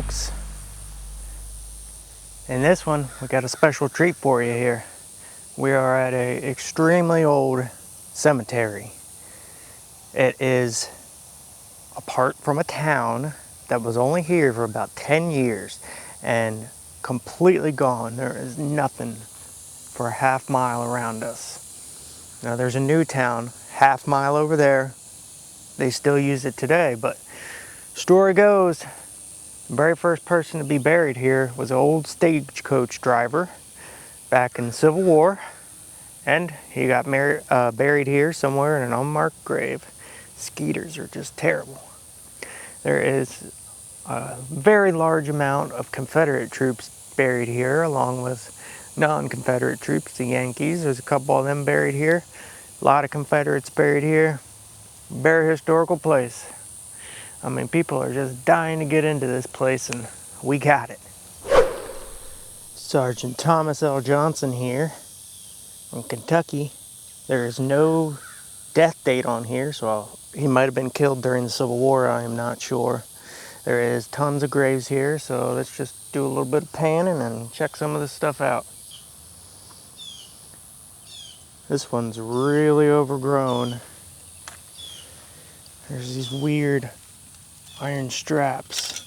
folks. In this one, we got a special treat for you here. We are at an extremely old cemetery. It is apart from a town that was only here for about 10 years and completely gone. There is nothing for a half mile around us. Now there's a new town, half mile over there. They still use it today, but story goes, the very first person to be buried here was an old stagecoach driver back in the Civil War, and he got buried here somewhere in an unmarked grave. Skeeters are just terrible. There is a very large amount of Confederate troops buried here, along with non-Confederate troops, the Yankees. There's a couple of them buried here. A lot of Confederates buried here. Very historical place. I mean, people are just dying to get into this place, and we got it. Sergeant Thomas L. Johnson here from Kentucky. There is no death date on here, so he might have been killed during the Civil War. I am not sure. There is tons of graves here, so let's just do a little bit of panning and check some of this stuff out. This one's really overgrown. There's these weird iron straps.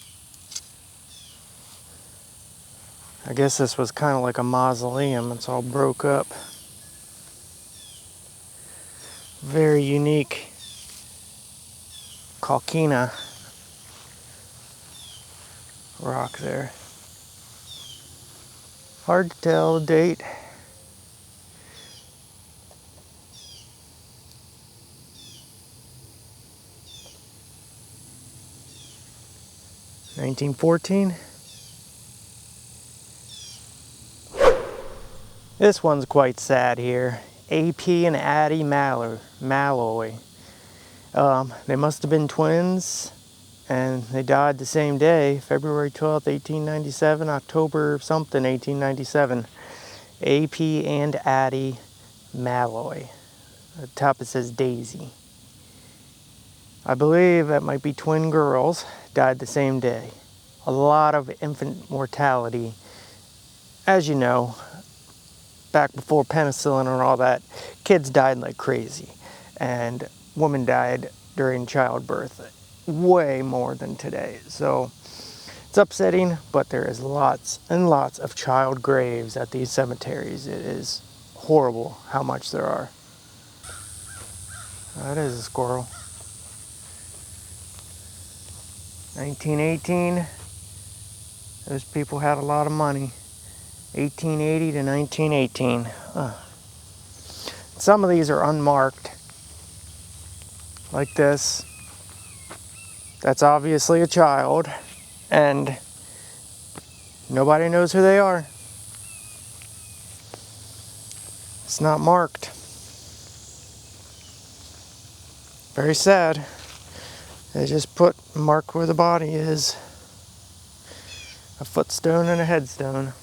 I guess this was kind of like a mausoleum. It's all broke up. Very unique Calkina rock there. Hard to tell the date. (1914). This one's quite sad here. A.P. and Addie Malloy. They must have been twins, and they died the same day, February 12th, 1897, October something, 1897. A.P. and Addie Malloy. At the top it says Daisy. I believe that might be twin girls, died the same day. A lot of infant mortality. As you know, back before penicillin and all that, kids died like crazy. And women died during childbirth way more than today. So it's upsetting, but there is lots and lots of child graves at these cemeteries. It is horrible how much there are. That is a squirrel. 1918, those people had a lot of money. 1880 to 1918. Some of these are unmarked, like this. That's obviously a child, and nobody knows who they are. It's not marked. Very sad. They just put mark where the body is. A footstone and a headstone.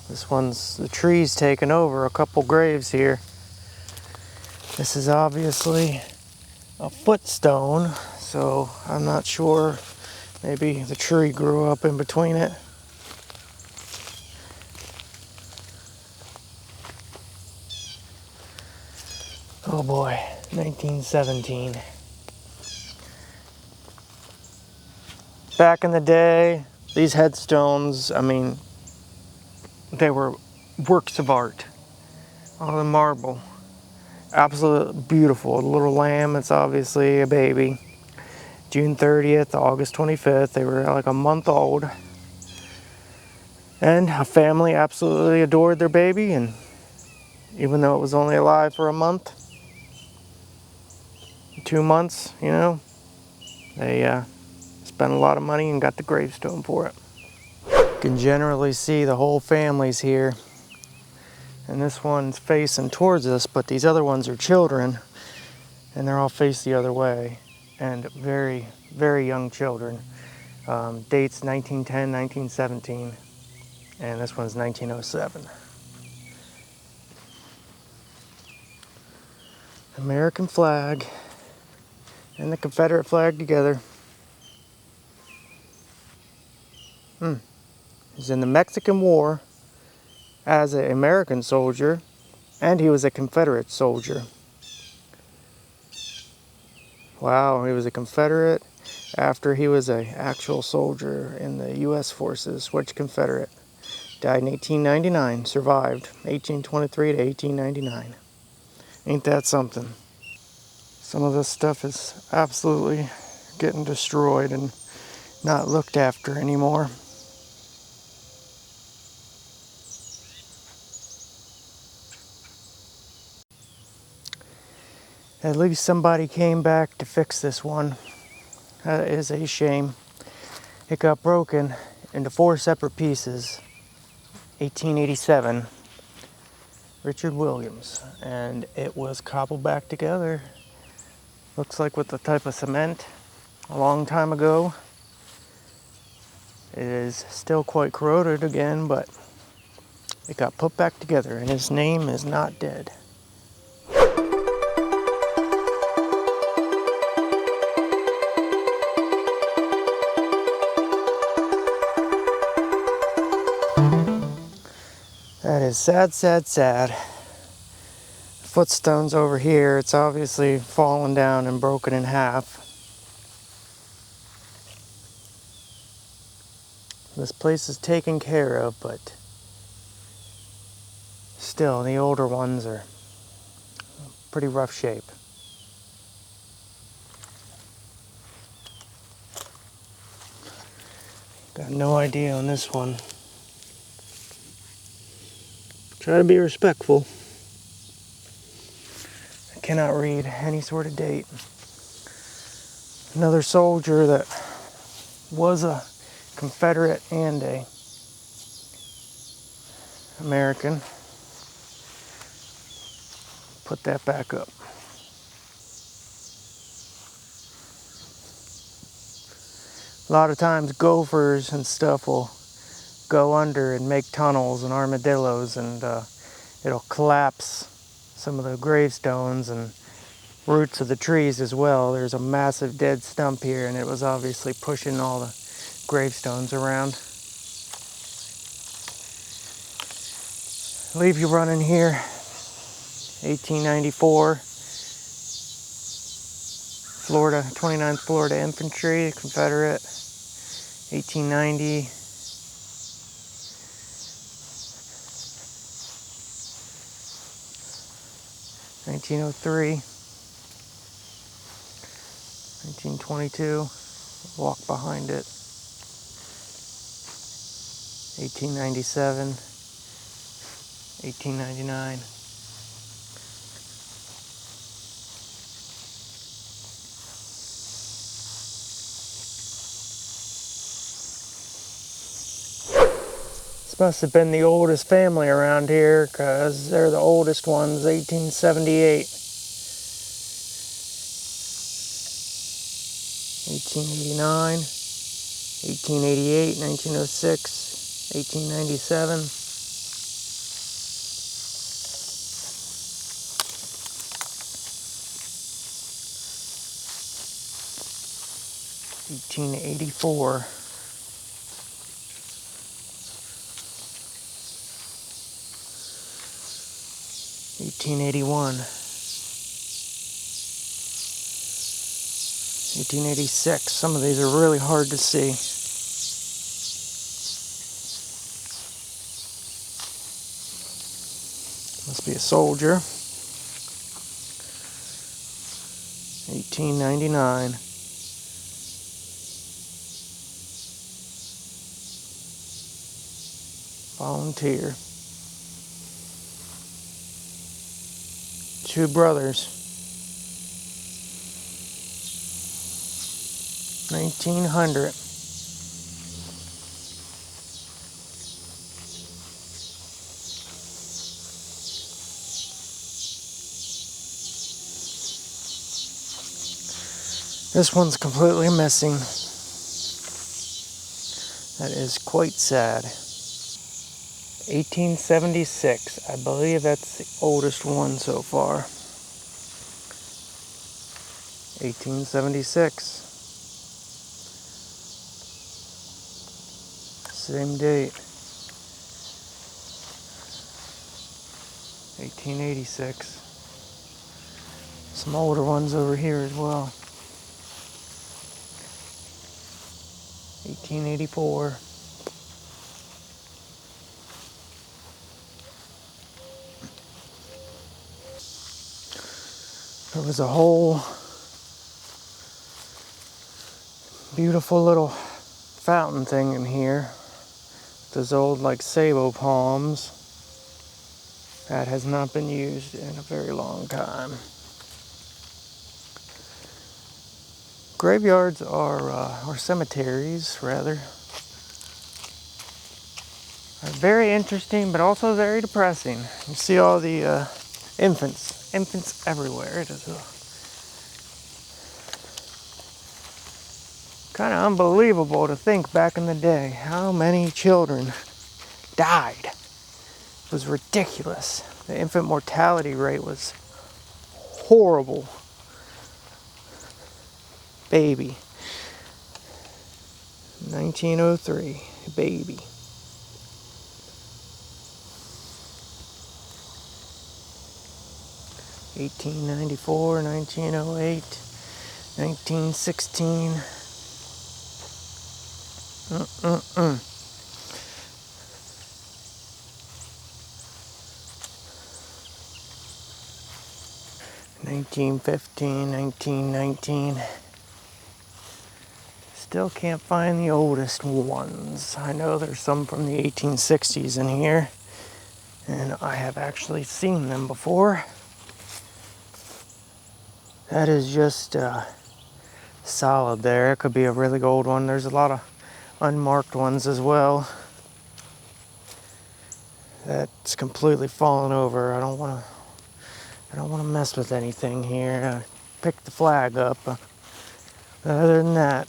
This one's, the tree's taken over a couple graves here. This is obviously a footstone, so I'm not sure. Maybe the tree grew up in between it. Oh boy, 1917. Back in the day, these headstones, I mean, they were works of art. All the marble. Absolutely beautiful. A little lamb, it's obviously a baby. June 30th, August 25th, they were like a month old. And a family absolutely adored their baby, and even though it was only alive for a month, 2 months, you know, they spent a lot of money and got the gravestone for it. You can generally see the whole families here, and this one's facing towards us, but these other ones are children, and they're all faced the other way, and very, very young children. Dates 1910, 1917, and this one's 1907. American flag and the Confederate flag together. He's in the Mexican War as an American soldier, and he was a Confederate soldier. Wow, he was a Confederate after he was an actual soldier in the U.S. forces, switched Confederate. Died in 1899, survived 1823 to 1899. Ain't that something? Some of this stuff is absolutely getting destroyed and not looked after anymore. At least somebody came back to fix this one. That is a shame. It got broken into 4 separate pieces. 1887, Richard Williams, and it was cobbled back together. Looks like with the type of cement a long time ago. It is still quite corroded again, but it got put back together, and his name is not dead. That is sad, sad, sad. Footstones over here, it's obviously fallen down and broken in half. This place is taken care of, but still, the older ones are pretty rough shape. Got no idea on this one. Try to be respectful. I cannot read any sort of date. Another soldier that was a Confederate and a American. Put that back up. A lot of times gophers and stuff will go under and make tunnels, and armadillos, and it'll collapse some of the gravestones and roots of the trees as well. There's a massive dead stump here, and it was obviously pushing all the gravestones around. Leave you running here. 1894, Florida, 29th Florida Infantry, Confederate. 1890, (1903), 1922, walk behind it. 1897, 1899. This must have been the oldest family around here, because they're the oldest ones. 1878, 1889, 1888, 1906, 1897. 1884. 1881, 1886. Some of these are really hard to see. Must be a soldier. 1899. Volunteer. 2 brothers. 1900. This one's completely missing. That is quite sad. 1876. I believe that's the oldest one so far. 1876. Same date. 1886. Some older ones over here as well. 1884. There was a whole beautiful little fountain thing in here. Those old like sabo palms. That has not been used in a very long time. Graveyards or cemeteries rather, are very interesting but also very depressing. You see all the infants everywhere. It is kind of unbelievable to think back in the day how many children died. It was ridiculous. The infant mortality rate was horrible. Baby. 1903. Baby. $1894, 1908, 1916. 1915, 1919. Still can't find the oldest ones. I know there's some from the 1860s in here, and I have actually seen them before. That is just solid there. It could be a really old one. There's a lot of unmarked ones as well. That's completely fallen over. I don't want to mess with anything here. Pick the flag up. Other than that,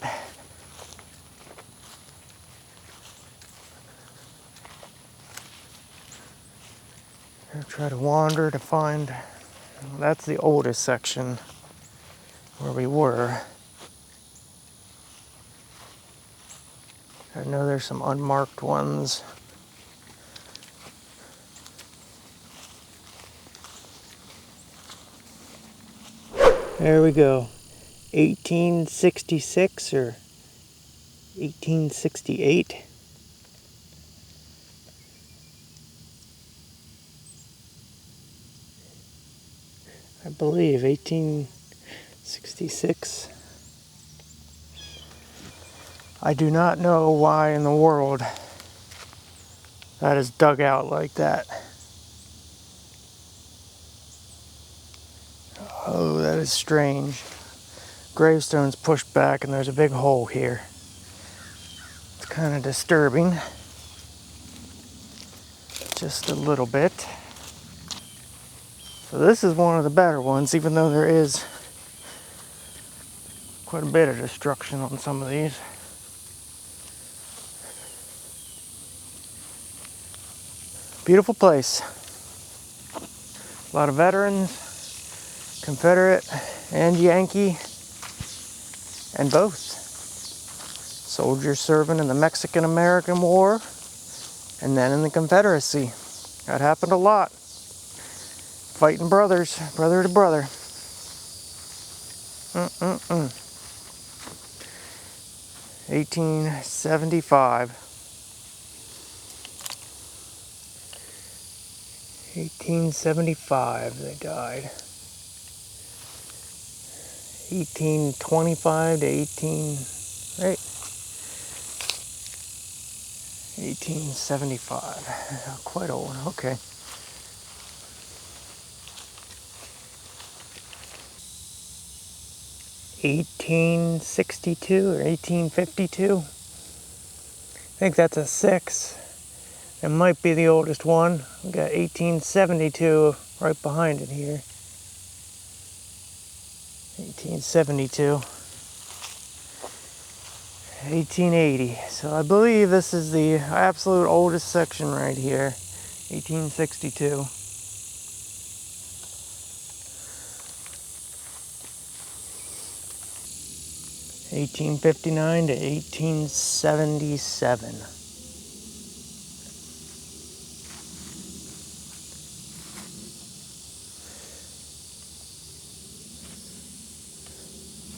I'll try to wander to find. Well, that's the oldest section where we were. I know there's some unmarked ones. There we go. 1866 or 1868. I believe 1866. I do not know why in the world that is dug out like that. Oh, that is strange. Gravestone's pushed back and there's a big hole here. It's kind of disturbing. Just a little bit. So this is one of the better ones, even though there is quite a bit of destruction on some of these. Beautiful place. A lot of veterans, Confederate and Yankee, and both. Soldiers serving in the Mexican-American War and then in the Confederacy. That happened a lot. Fighting brothers, brother to brother. 1875. 1875 they died. 1825 to 1875. Quite old, okay. 1862 or 1852. I think that's a 6. It might be the oldest one. We got 1872 right behind it here. 1872. 1880. So I believe this is the absolute oldest section right here. 1862. 1859 to 1877.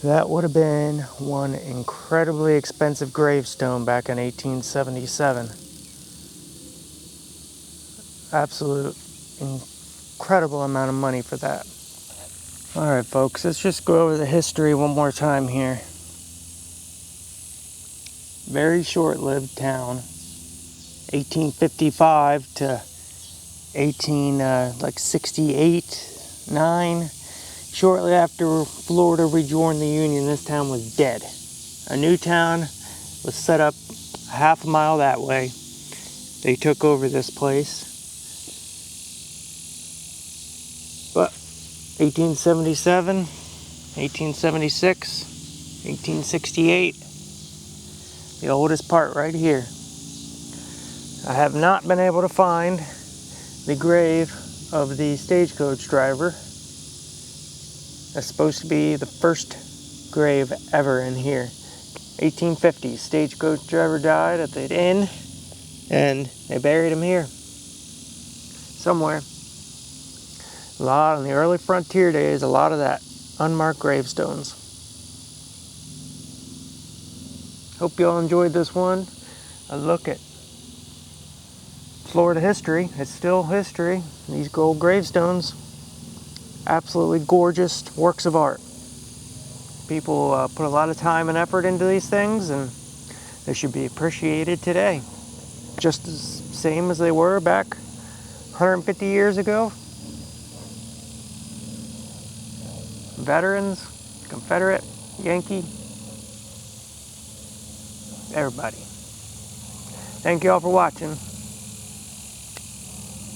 That would have been one incredibly expensive gravestone back in 1877. Absolute incredible amount of money for that. Alright folks, let's just go over the history one more time here. Very short-lived town. 1855 to 68, 9. Shortly after Florida rejoined the Union, this town was dead. A new town was set up a half a mile that way. They took over this place. But 1877, 1876, 1868, the oldest part right here. I have not been able to find the grave of the stagecoach driver. That's supposed to be the first grave ever in here. 1850s, stagecoach driver died at the inn, and they buried him here. Somewhere. A lot in the early frontier days, a lot of that. Unmarked gravestones. Hope you all enjoyed this one. A look at Florida history. It's still history. These gold gravestones. Absolutely gorgeous works of art. People put a lot of time and effort into these things, and they should be appreciated today. Just as same as they were back 150 years ago. Veterans, Confederate, Yankee, everybody. Thank you all for watching.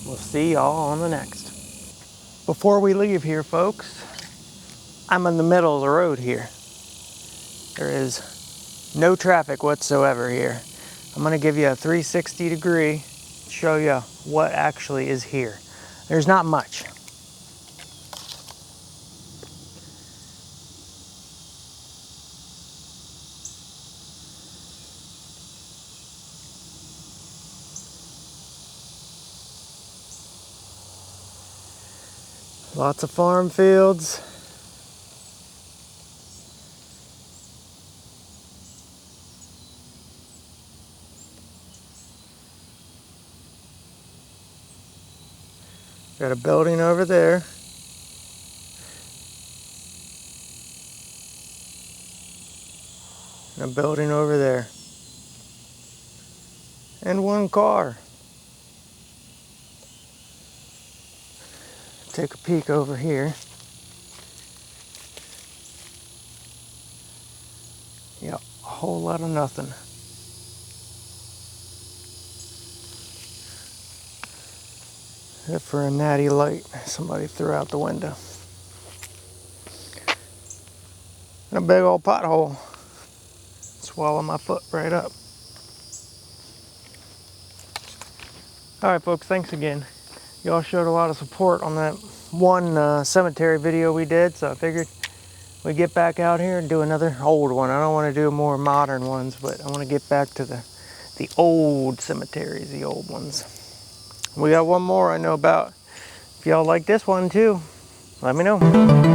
We'll see y'all on the next. Before we leave here, folks, I'm in the middle of the road here. There is no traffic whatsoever here. I'm going to give you a 360 degree, show you what actually is here. There's not much. Lots of farm fields. Got a building over there. And a building over there. And one car. Take a peek over here. Yep, a whole lot of nothing. Except for a natty light somebody threw out the window. And a big old pothole. Swallow my foot right up. Alright folks, thanks again. Y'all showed a lot of support on that one cemetery video we did, so I figured we'd get back out here and do another old one. I don't want to do more modern ones, but I want to get back to the old cemeteries, the old ones. We got one more I know about. If y'all like this one too, let me know.